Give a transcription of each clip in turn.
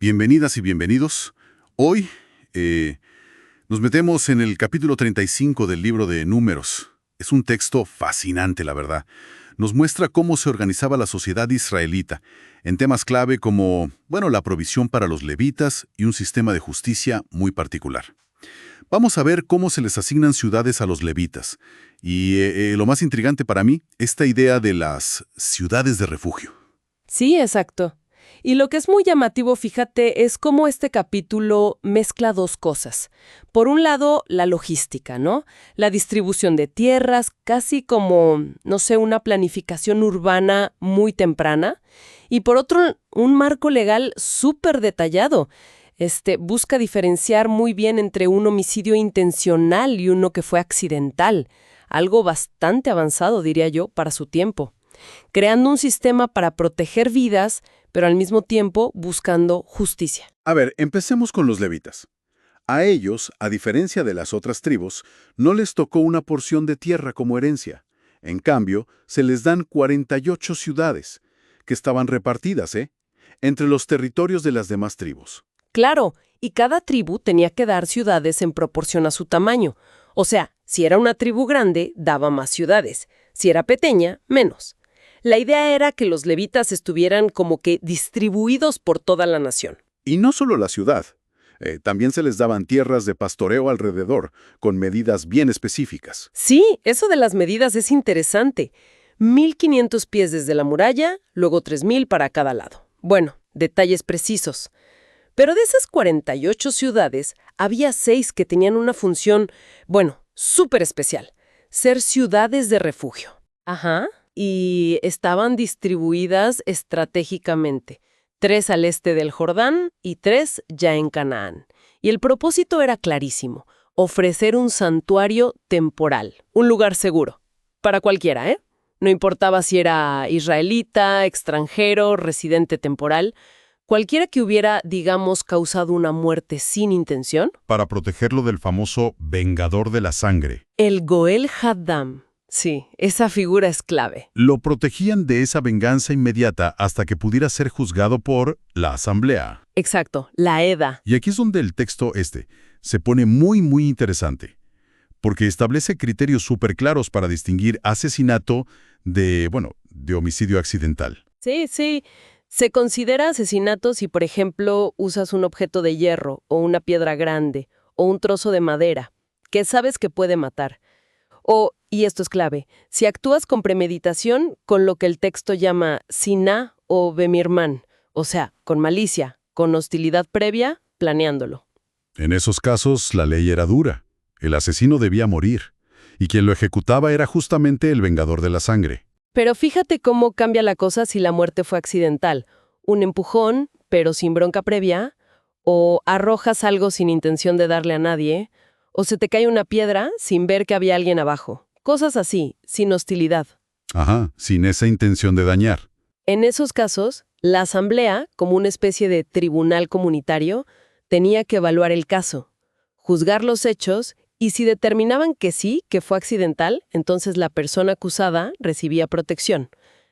Bienvenidas y bienvenidos. Hoy nos metemos en el capítulo 35 del libro de Números. Es un texto fascinante, la verdad. Nos muestra cómo se organizaba la sociedad israelita, en temas clave como, la provisión para los levitas y un sistema de justicia muy particular. Vamos a ver cómo se les asignan ciudades a los levitas. Y lo más intrigante para mí, esta idea de las ciudades de refugio. Sí, exacto. Y lo que es muy llamativo, fíjate, es cómo este capítulo mezcla dos cosas. Por un lado, la logística, ¿no? La distribución de tierras, casi como, una planificación urbana muy temprana. Y por otro, un marco legal súper detallado. Busca diferenciar muy bien entre un homicidio intencional y uno que fue accidental. Algo bastante avanzado, diría yo, para su tiempo. Creando un sistema para proteger vidas, pero al mismo tiempo buscando justicia. A ver, empecemos con los levitas. A ellos, a diferencia de las otras tribus, no les tocó una porción de tierra como herencia. En cambio, se les dan 48 ciudades, que estaban repartidas, entre los territorios de las demás tribus. Claro, y cada tribu tenía que dar ciudades en proporción a su tamaño. O sea, si era una tribu grande, daba más ciudades. Si era pequeña, menos. La idea era que los levitas estuvieran como que distribuidos por toda la nación. Y no solo la ciudad. También se les daban tierras de pastoreo alrededor, con medidas bien específicas. Sí, eso de las medidas es interesante. 1,500 pies desde la muralla, luego 3,000 para cada lado. Bueno, detalles precisos. Pero de esas 48 ciudades, había 6 que tenían una función, súper especial. Ser ciudades de refugio. Ajá. Y estaban distribuidas estratégicamente. 3 al este del Jordán y 3 ya en Canaán. Y el propósito era clarísimo, ofrecer un santuario temporal, un lugar seguro, para cualquiera, No importaba si era israelita, extranjero, residente temporal, cualquiera que hubiera, causado una muerte sin intención. Para protegerlo del famoso vengador de la sangre. El Goel Haddam. Sí, esa figura es clave. Lo protegían de esa venganza inmediata hasta que pudiera ser juzgado por la asamblea. Exacto, la EDA. Y aquí es donde el texto se pone muy, muy interesante, porque establece criterios súper claros para distinguir asesinato de homicidio accidental. Sí. Se considera asesinato si, por ejemplo, usas un objeto de hierro o una piedra grande o un trozo de madera que sabes que puede matar. O, y esto es clave, si actúas con premeditación, con lo que el texto llama siná o bemirman, o sea, con malicia, con hostilidad previa, planeándolo. En esos casos, la ley era dura. El asesino debía morir, y quien lo ejecutaba era justamente el vengador de la sangre. Pero fíjate cómo cambia la cosa si la muerte fue accidental. Un empujón, pero sin bronca previa, o arrojas algo sin intención de darle a nadie, o se te cae una piedra sin ver que había alguien abajo. Cosas así, sin hostilidad. Ajá, sin esa intención de dañar. En esos casos, la asamblea, como una especie de tribunal comunitario, tenía que evaluar el caso, juzgar los hechos, y si determinaban que sí, que fue accidental, entonces la persona acusada recibía protección.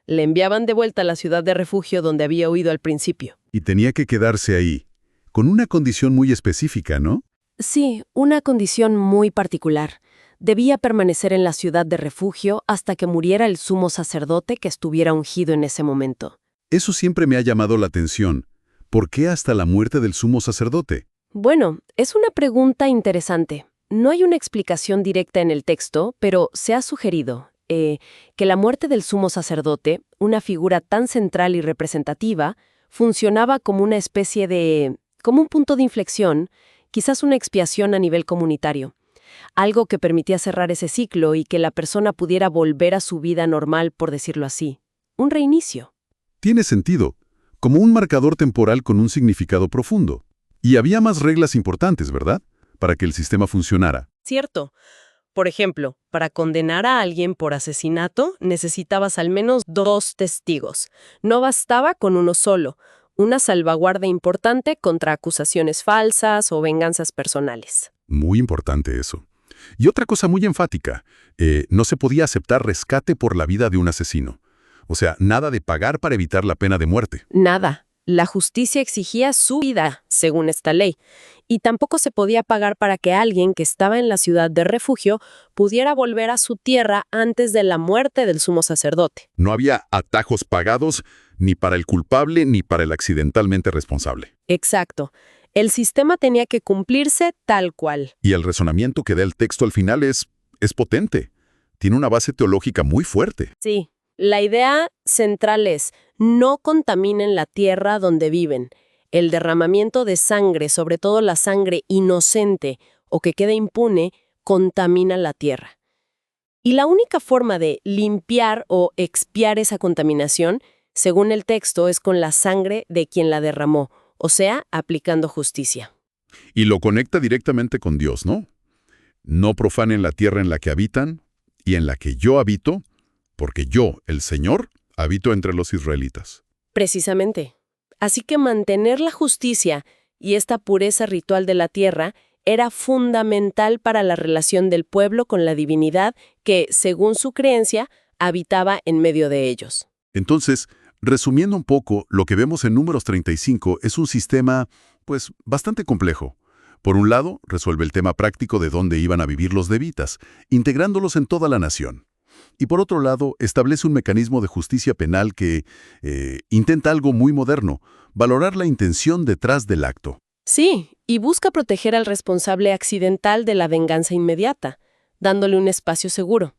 Le enviaban de vuelta a la ciudad de refugio donde había huido al principio. Y tenía que quedarse ahí, con una condición muy específica, ¿no? Sí, una condición muy particular. Debía permanecer en la ciudad de refugio hasta que muriera el sumo sacerdote que estuviera ungido en ese momento. Eso siempre me ha llamado la atención. ¿Por qué hasta la muerte del sumo sacerdote? Bueno, es una pregunta interesante. No hay una explicación directa en el texto, pero se ha sugerido que la muerte del sumo sacerdote, una figura tan central y representativa, funcionaba como una especie como un punto de inflexión, quizás una expiación a nivel comunitario. Algo que permitía cerrar ese ciclo y que la persona pudiera volver a su vida normal, por decirlo así. Un reinicio. Tiene sentido, como un marcador temporal con un significado profundo. Y había más reglas importantes, ¿verdad?, para que el sistema funcionara. Cierto. Por ejemplo, para condenar a alguien por asesinato, necesitabas al menos 2 testigos. No bastaba con uno solo. Una salvaguardia importante contra acusaciones falsas o venganzas personales. Muy importante eso. Y otra cosa muy enfática, no se podía aceptar rescate por la vida de un asesino. O sea, nada de pagar para evitar la pena de muerte. Nada. La justicia exigía su vida, según esta ley, y tampoco se podía pagar para que alguien que estaba en la ciudad de refugio pudiera volver a su tierra antes de la muerte del sumo sacerdote. No había atajos pagados ni para el culpable ni para el accidentalmente responsable. Exacto. El sistema tenía que cumplirse tal cual. Y el razonamiento que da el texto al final es potente. Tiene una base teológica muy fuerte. Sí. La idea central es, no contaminen la tierra donde viven. El derramamiento de sangre, sobre todo la sangre inocente o que queda impune, contamina la tierra. Y la única forma de limpiar o expiar esa contaminación, según el texto, es con la sangre de quien la derramó, o sea, aplicando justicia. Y lo conecta directamente con Dios, ¿no? No profanen la tierra en la que habitan y en la que yo habito, porque yo, el Señor, habito entre los israelitas. Precisamente. Así que mantener la justicia y esta pureza ritual de la tierra era fundamental para la relación del pueblo con la divinidad que, según su creencia, habitaba en medio de ellos. Entonces, resumiendo un poco, lo que vemos en Números 35 es un sistema, pues, bastante complejo. Por un lado, resuelve el tema práctico de dónde iban a vivir los levitas, integrándolos en toda la nación. Y por otro lado, establece un mecanismo de justicia penal que intenta algo muy moderno, valorar la intención detrás del acto. Sí, y busca proteger al responsable accidental de la venganza inmediata, dándole un espacio seguro.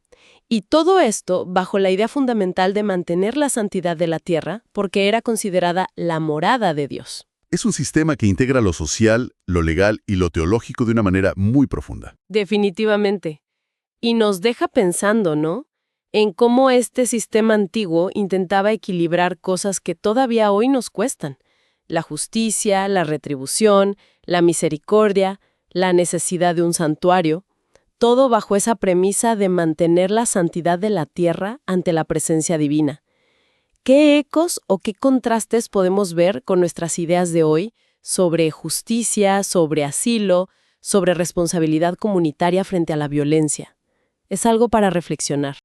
Y todo esto bajo la idea fundamental de mantener la santidad de la tierra, porque era considerada la morada de Dios. Es un sistema que integra lo social, lo legal y lo teológico de una manera muy profunda. Definitivamente. Y nos deja pensando, ¿no?, en cómo este sistema antiguo intentaba equilibrar cosas que todavía hoy nos cuestan. La justicia, la retribución, la misericordia, la necesidad de un santuario, todo bajo esa premisa de mantener la santidad de la tierra ante la presencia divina. ¿Qué ecos o qué contrastes podemos ver con nuestras ideas de hoy sobre justicia, sobre asilo, sobre responsabilidad comunitaria frente a la violencia? Es algo para reflexionar.